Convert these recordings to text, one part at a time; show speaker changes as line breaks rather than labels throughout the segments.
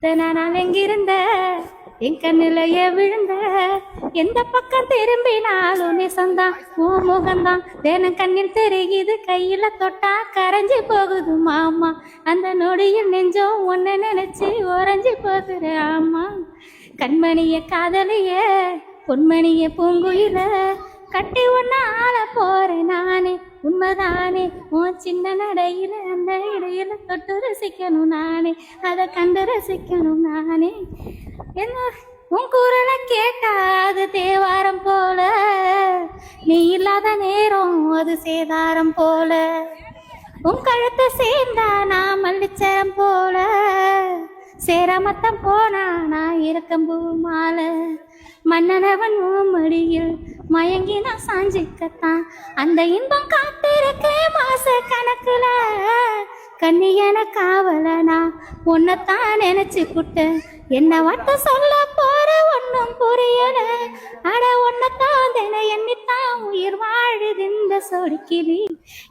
நான் எங்கிருந்த என் கண்ணிலைய விழுந்த எந்த பக்கம் திரும்பினாலும் நேசந்தான் ஓ முகந்தான் தினம் கண்ணில் தெரியுது கையில தொட்டா கரைஞ்சி போகுது மாமா அந்த நொடியில் நெஞ்சம் ஒன்ன நினைச்சு உறைஞ்சி போகுற ஆமா கண்மணிய காதலிய பொன்மணிய பூங்குயில கட்டி ஒன்ன ஆள போறேன் நானே உண்மைதானே உன் சின்ன நடையில அந்த இடையில தொட்டு ரசிக்கணும் நானே அதை கண்டு ரசிக்கணும் நானே என்ன உன் குரலை கேட்டா அது தேவாரம் போல நீ இல்லாத நேரம் அது சேதாரம் போல உன் கழுத்தை சேர்ந்தா நான் மல்லிச்சரம் போல சேரமத்தம் போனா நான் இருக்கம்பூ மாலை மன்னனவன் மடியில் மயங்கி நான் சாஞ்சிக்கத்தான் அந்த இன்பம் காத்திருக்கே மாச கணக்குல கண்ணியன காவலனா உன்னைத்தான் நினைச்சு புட்ட என்ன வட்ட சொல்ல போற ஒன்னும் புரியல அட உன்னைத்தான் தின எண்ணித்தான் உயிர் வாழுது இந்த சொடுக்கிலி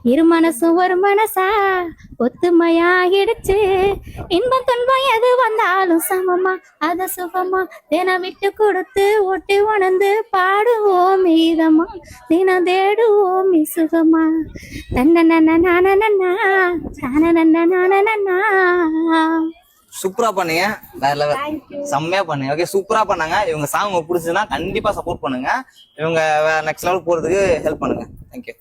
இரு மனசும் ஒரு மனசா ஒத்துமையாகிடுச்சு இன்பம் துன்பம் எது வந்தாலும் சமமா அத சுகமா தினம் விட்டு கொடுத்து ஒட்டி உணர்ந்து பாடுவோம் மீதமா தினம் தேடுவோம் சுகமா தன்ன நானா
சூப்பரா பண்ணீங்க வேற லெவல் செம்மையா பண்ணீங்க ஓகே சூப்பரா பண்ணாங்க இவங்க சாங் பிடிச்சதுன்னா கண்டிப்பா சப்போர்ட் பண்ணுங்க இவங்க நெக்ஸ்ட் லெவல் போறதுக்கு ஹெல்ப் பண்ணுங்க தேங்க்யூ